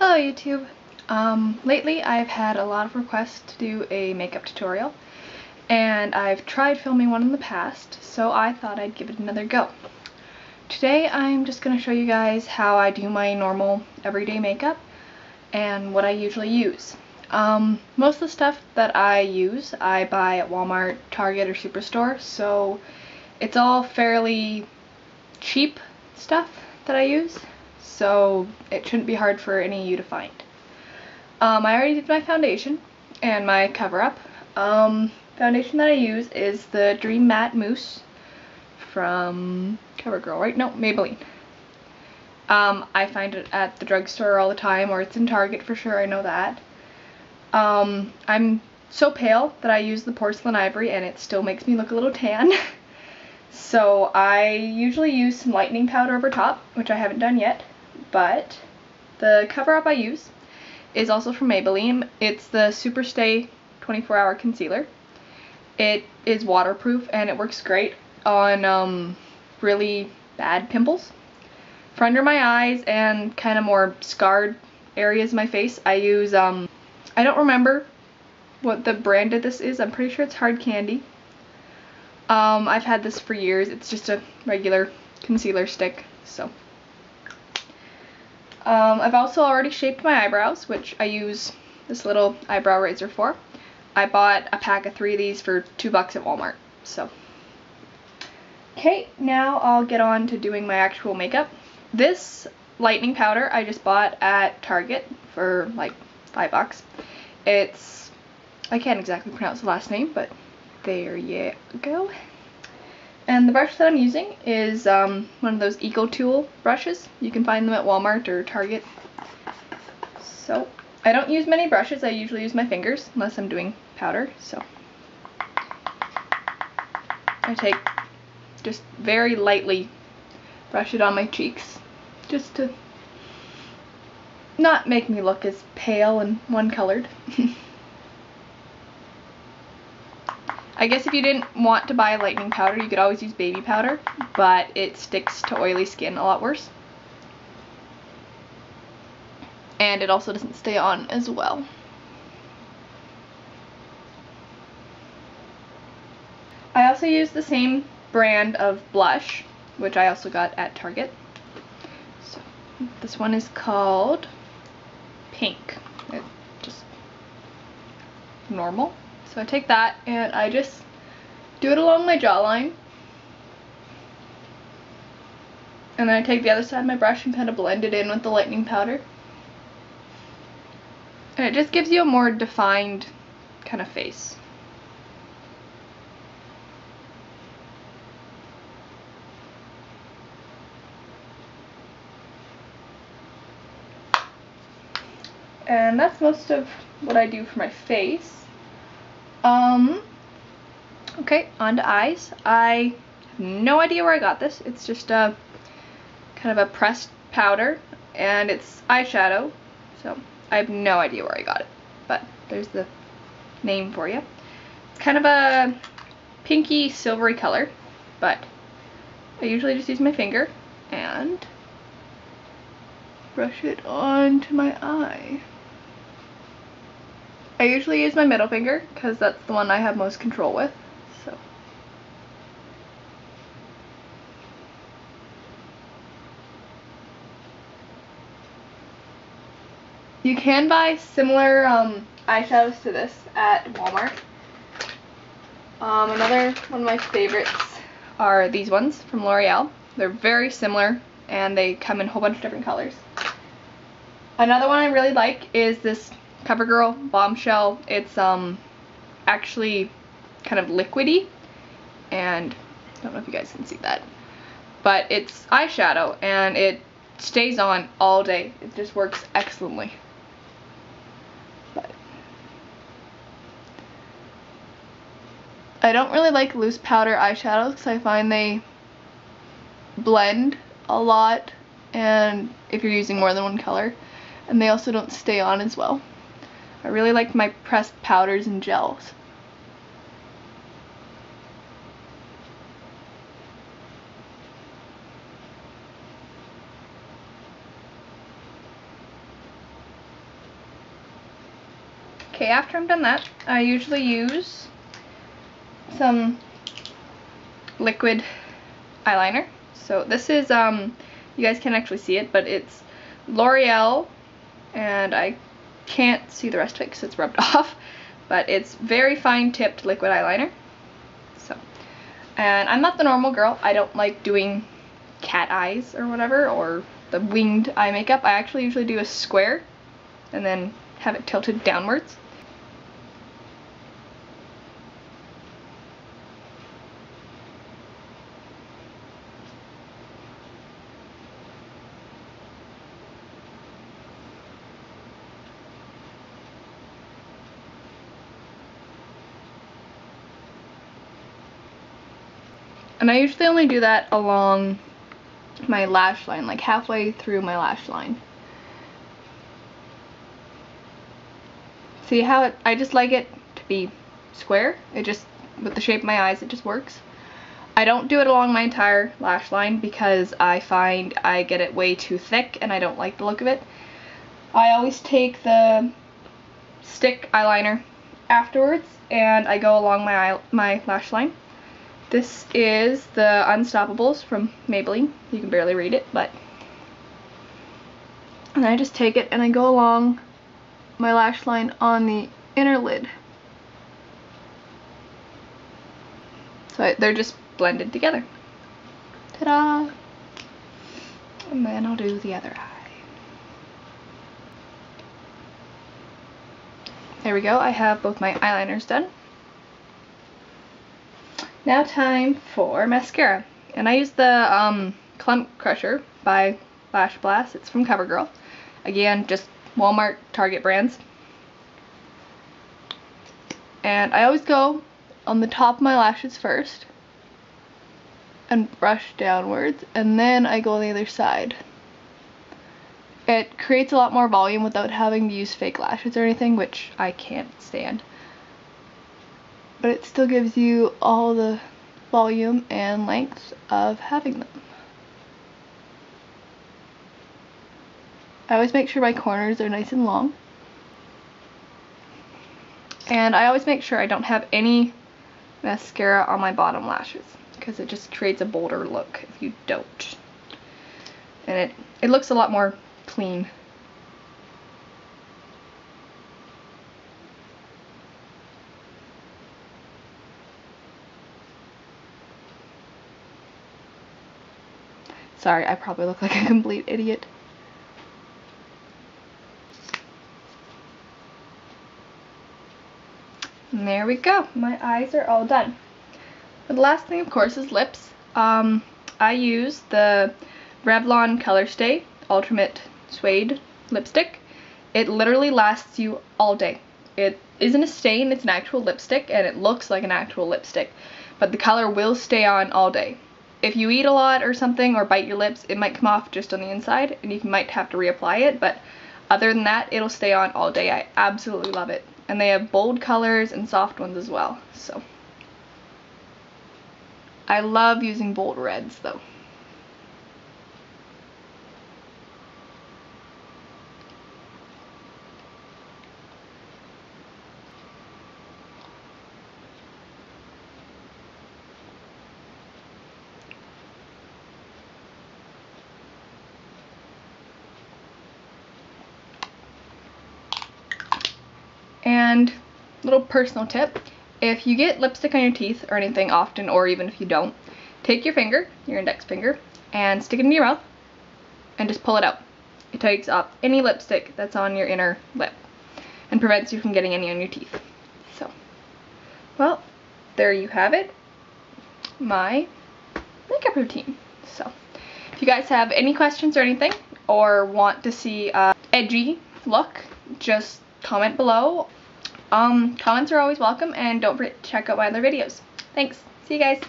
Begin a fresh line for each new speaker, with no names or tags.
Hello YouTube! Lately I've had a lot of requests to do a makeup tutorial, and I've tried filming one in the past, so I thought I'd give it another go. Today I'm just going to show you guys how I do my normal everyday makeup and what I usually use. Most of the stuff that I use I buy at Walmart, Target, or Superstore, so it's all fairly cheap stuff that I use. So it shouldn't be hard for any of you to find. I already did my foundation and my cover-up. Foundation that I use is the Dream Matte Mousse from CoverGirl, right? No, Maybelline. I find it at the drugstore all the time, or it's in Target for sure, I know that. I'm so pale that I use the Porcelain Ivory and it still makes me look a little tan. So I usually use some lightening powder over top, which I haven't done yet. But the cover-up I use is also from Maybelline. It's the Super Stay 24-Hour Concealer. It is waterproof and it works great on really bad pimples. For under my eyes and kind of more scarred areas of my face, I use, I don't remember what the brand of this is. I'm pretty sure it's Hard Candy. I've had this for years. It's just a regular concealer stick, so. I've also already shaped my eyebrows, which I use this little eyebrow razor for. I bought a pack of 3 of these for $2 at Walmart, so. Okay, now I'll get on to doing my actual makeup. This lightening powder I just bought at Target for like $5. It's, I can't exactly pronounce the last name, but there you go. And the brush that I'm using is one of those Eco Tool brushes. You can find them at Walmart or Target. So I don't use many brushes. I usually use my fingers unless I'm doing powder. So I take just very lightly brush it on my cheeks just to not make me look as pale and one-colored. I guess if you didn't want to buy a lightening powder, you could always use baby powder, but it sticks to oily skin a lot worse. And it also doesn't stay on as well. I also use the same brand of blush, which I also got at Target. So this one is called Pink. It's just normal. So I take that and I just do it along my jawline. And then I take the other side of my brush and kind of blend it in with the lightening powder. And it just gives you a more defined kind of face. And that's most of what I do for my face. Okay, on to eyes. I have no idea where I got this. It's just a kind of a pressed powder, and it's eyeshadow, so I have no idea where I got it, but there's the name for you. It's kind of a pinky silvery color, but I usually just use my finger and brush it onto my eye. I usually use my middle finger because that's the one I have most control with. So. You can buy similar eyeshadows to this at Walmart. Another one of my favorites are these ones from L'Oreal. They're very similar and they come in a whole bunch of different colors. Another one I really like is this CoverGirl Bombshell. It's actually kind of liquidy, and I don't know if you guys can see that, but it's eyeshadow and it stays on all day. It just works excellently. But I don't really like loose powder eyeshadows because I find they blend a lot, and if you're using more than one color, and they also don't stay on as well. I really like my pressed powders and gels. Okay, after I'm done that, I usually use some liquid eyeliner. So this is, you guys can't actually see it, but it's L'Oreal, and I can't see the rest of it because it's rubbed off, but it's very fine tipped liquid eyeliner. So, and I'm not the normal girl. I don't like doing cat eyes or whatever, or the winged eye makeup. I actually usually do a square and then have it tilted downwards. And I usually only do that along my lash line, like halfway through my lash line. See how I just like it to be square. It just, with the shape of my eyes, it just works. I don't do it along my entire lash line because I find I get it way too thick and I don't like the look of it. I always take the stick eyeliner afterwards and I go along my lash line. This is the Unstoppables from Maybelline. You can barely read it, but... And I just take it and I go along my lash line on the inner lid. So they're just blended together. Ta-da! And then I'll do the other eye. There we go, I have both my eyeliners done. Now time for mascara. And I use the Clump Crusher by Lash Blast. It's from CoverGirl. Again, just Walmart, Target brands. And I always go on the top of my lashes first and brush downwards, and then I go on the other side. It creates a lot more volume without having to use fake lashes or anything, which I can't stand. But it still gives you all the volume and length of having them. I always make sure my corners are nice and long. And I always make sure I don't have any mascara on my bottom lashes, because it just creates a bolder look if you don't. And it looks a lot more clean. Sorry, I probably look like a complete idiot. And there we go. My eyes are all done. The last thing, of course, is lips. I use the Revlon Color Stay Ultimate Suede lipstick. It literally lasts you all day. It isn't a stain, it's an actual lipstick, and it looks like an actual lipstick. But the color will stay on all day. If you eat a lot or something or bite your lips, it might come off just on the inside and you might have to reapply it, but other than that, it'll stay on all day. I absolutely love it. And they have bold colors and soft ones as well, so. I love using bold reds though. And little personal tip, if you get lipstick on your teeth or anything often, or even if you don't, take your finger, your index finger, and stick it in your mouth and just pull it out. It takes off any lipstick that's on your inner lip and prevents you from getting any on your teeth. So, well, there you have it, my makeup routine. So, if you guys have any questions or anything, or want to see a edgy look, just comment below. Comments are always welcome, and don't forget to check out my other videos. Thanks. See you guys.